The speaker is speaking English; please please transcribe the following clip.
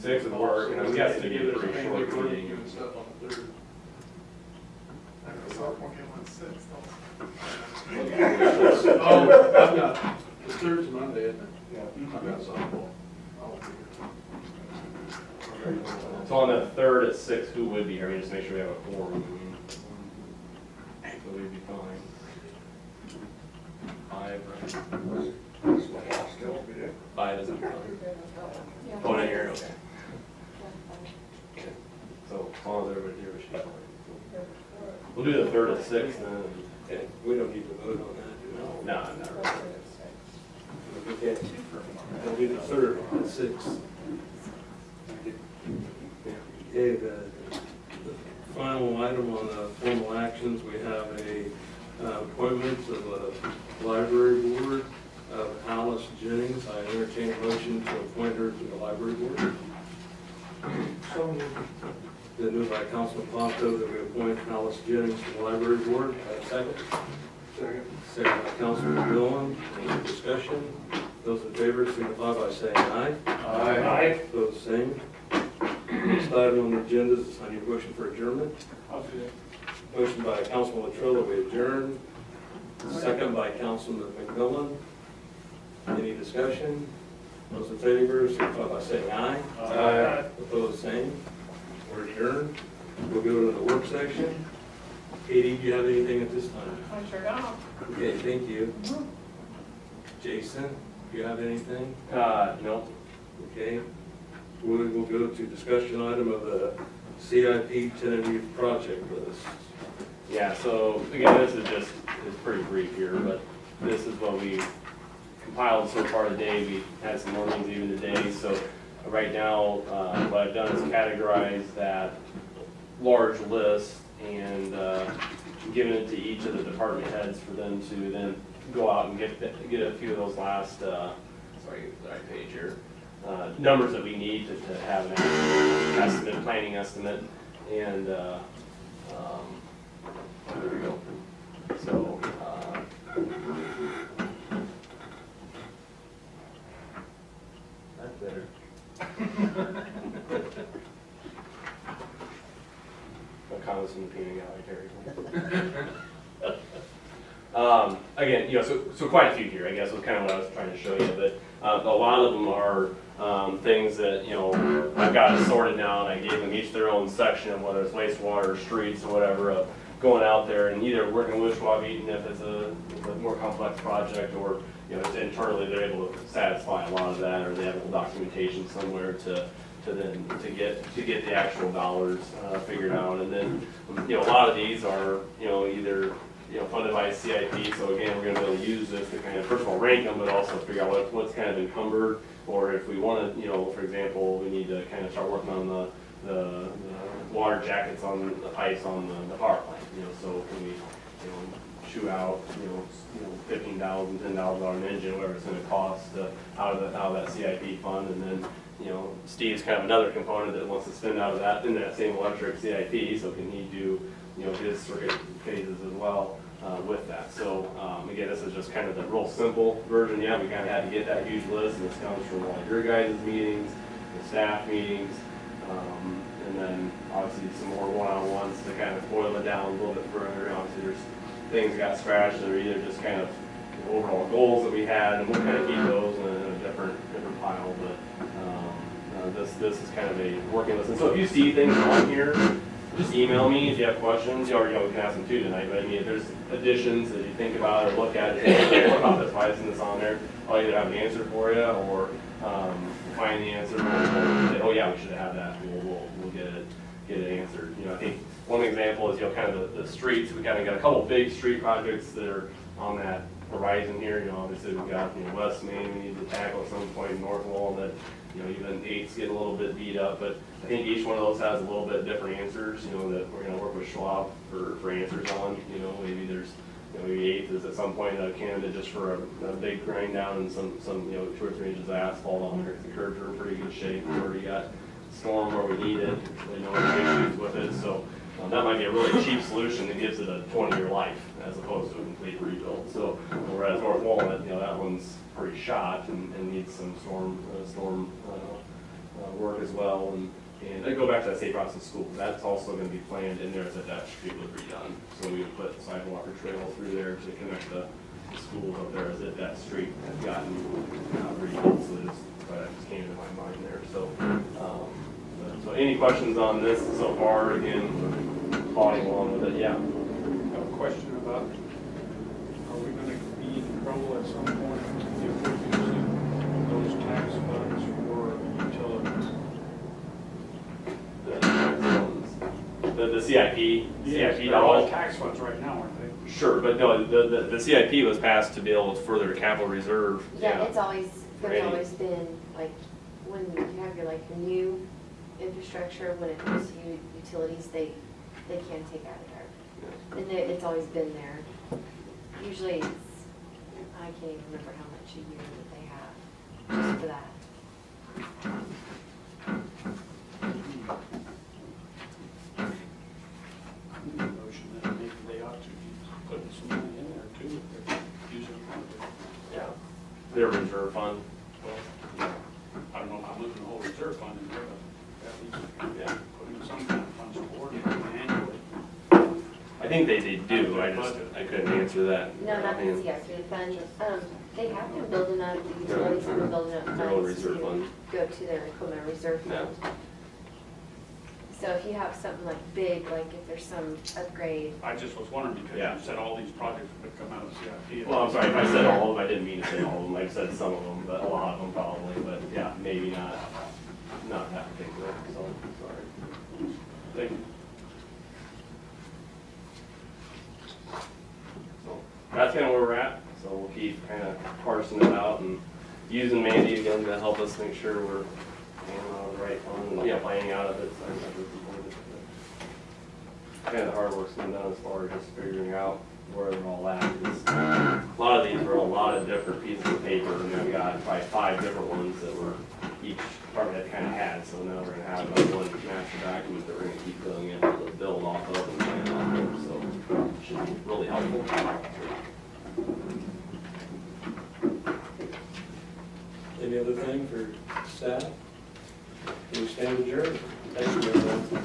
6 would work, and I'm guessing To it'd give be it a a pretty thing, short we're meeting. doing stuff on the 3rd. I know softball game on 6th. Oh, I've got, the 3rd's Monday, isn't it? Yeah. I've got softball. I won't be here. So on the 3rd at 6, who would be here? I mean, just make sure we have a quorum. So we'd be fine. 5, right? 5 isn't fine. Oh, no, you're okay. Okay. So as long as everybody's here, we should be fine. We'll do the 3rd at 6 then. Okay, we don't need to vote on that, do we? No, not really. Okay, we'll do the 3rd at 6. Okay, the final item on the formal actions, we have a appointment of the library board of Alice Jennings. I entertain a motion to appoint her to the library board. So moved. Then moved by Councilman Ponto that we appoint Alice Jennings to the library board. Second? Second. Second by Councilman Dillon. Any discussion? Those in favor signify by saying aye. Aye. Those same. Next item on the agenda is I need a motion for adjournment. I'll do that. Motion by Councilman Latrell, we adjourn. Second by Councilman McMillan. Any discussion? Those in favor signify by saying aye. Aye. Opposed, same. We're adjourned. We'll go to the work section. Katie, do you have anything at this time? I sure don't. Okay, thank you. Jason, do you have anything? No. Okay. We will go to discussion item of the CIP tentative project list. Yeah, so again, this is just, it's pretty brief here, but this is what we compiled so far today. We had some more things even today, so right now, what I've done is categorize that large list and given it to each of the department heads for them to then go out and get a few of those last, sorry, the right page here, numbers that we need to have an actual estimate, planning estimate, and there we go. So, that's better. My comments from the peanut gallery, Terry. Again, so quite a few here, I guess, was kind of what I was trying to show you, but a lot of them are things that, I've got it sorted now, and I gave them each their own section of whether it's wastewater, or streets, or whatever, of going out there and either working with Schwab Eaton if it's a more complex project, or, it's internally they're able to satisfy a lot of that, or they have a little documentation somewhere to get the actual dollars figured out. And then, a lot of these are, either funded by CIP, so again, we're gonna be able to use this to kind of, first of all, rank them, but also figure out what's kind of encumbered, or if we wanna, for example, we need to kind of start working on the water jackets on the pipes on the power plant, so can we, shoot out, $15,000, $10,000 an engine, whatever it's gonna cost, out of that CIP fund, and then, Steve's kind of another component that wants to spend out of that, in that same electric CIP, so can he do, his circuit phases as well with that. So again, this is just kind of the real simple version. Yeah, we kind of had to get that huge list, and this comes from all your guys' meetings, the staff meetings, and then obviously some more one-on-ones to kind of boil it down a little bit further. Obviously, there's things that got scratched that are either just kind of overall goals that we had, and we'll kind of keep those in a different pile. But this is kind of a working list. And so if you see things on here, just email me if you have questions, or we can ask them too tonight. But I mean, if there's additions that you think about or look at, hey, what about this? Why isn't this on there? I'll either have an answer for you, or find the answer. And say, oh yeah, we should have that. We'll get it answered. I think one example is kind of the streets. We kind of got a couple big street projects that are on that horizon here. Obviously we've got West Main we need to tackle at some point in North Walnut. Even 8's getting a little bit beat up, but I think each one of those has a little bit different answers, that we're going to work with Schwab for answers on. Maybe there's, maybe 8th is at some point a candidate just for a big grind down and some 2 or 3 inches of asphalt on there. The curbs are in pretty good shape. We've already got storm where we need it. They know there's issues with it, so that might be a really cheap solution that gives it a 20-year life as opposed to a complete rebuild. So whereas North Walnut, that one's pretty shot and needs some storm work as well, and I go back to that safe routes to school, that's also gonna be planned in there so that street was redone. So we would put sidewalk or trail through there to connect the schools up there as if that street had gotten redone, so that just came to my mind there, so. So any questions on this so far, again, following along with it, yeah. I have a question about, are we gonna be in trouble at some point if we're using those tax funds for utilities? The CIP They're all dollars. tax funds right now, aren't they? Sure, but no, the CIP was passed to be able to further capital reserve. Yeah, it's always, there's Ready. always been, like, when you have your, like, your new infrastructure, when it comes to utilities, they can take out of there. And it's always been there. Usually it's, I can't even remember how much a year that they have, just for that. Motion that maybe they ought to be putting some money in there too, if they're using it. Yeah. Their reserve fund. Well, I don't know if I'm losing the whole reserve fund in there, but at least Yeah. putting some kind of funds forward annually. I think they do, I couldn't answer that. No, not the CIP fund. They have been building up, the utilities have been building up Their own funds reserve fund. to go to their equipment reserve Yeah. fund. So if you have something like big, like if there's some upgrade, I just was wondering because Yeah. you said all these projects would come out of CIP. Well, I'm sorry, if I said all of them, I didn't mean to say all of them, I said some of them, but a lot of them probably, but yeah, maybe not that particular, so, sorry. Thank you. So that's kind of where we're at, so we'll keep kind of parsing it out and using Mandy again to help us make sure we're paying out of the right fund, and, planning out of it. Kind of the hard work's been done as far as just figuring out where they're all at. A lot of these were a lot of different pieces of paper, and then we got probably 5 different ones that were each department head kind of had, so now we're gonna have like one master document that we're gonna keep filling in to build off of and plan off of, so should be really helpful. Any other thing for staff? Can we stand adjourned? Thank you, everyone.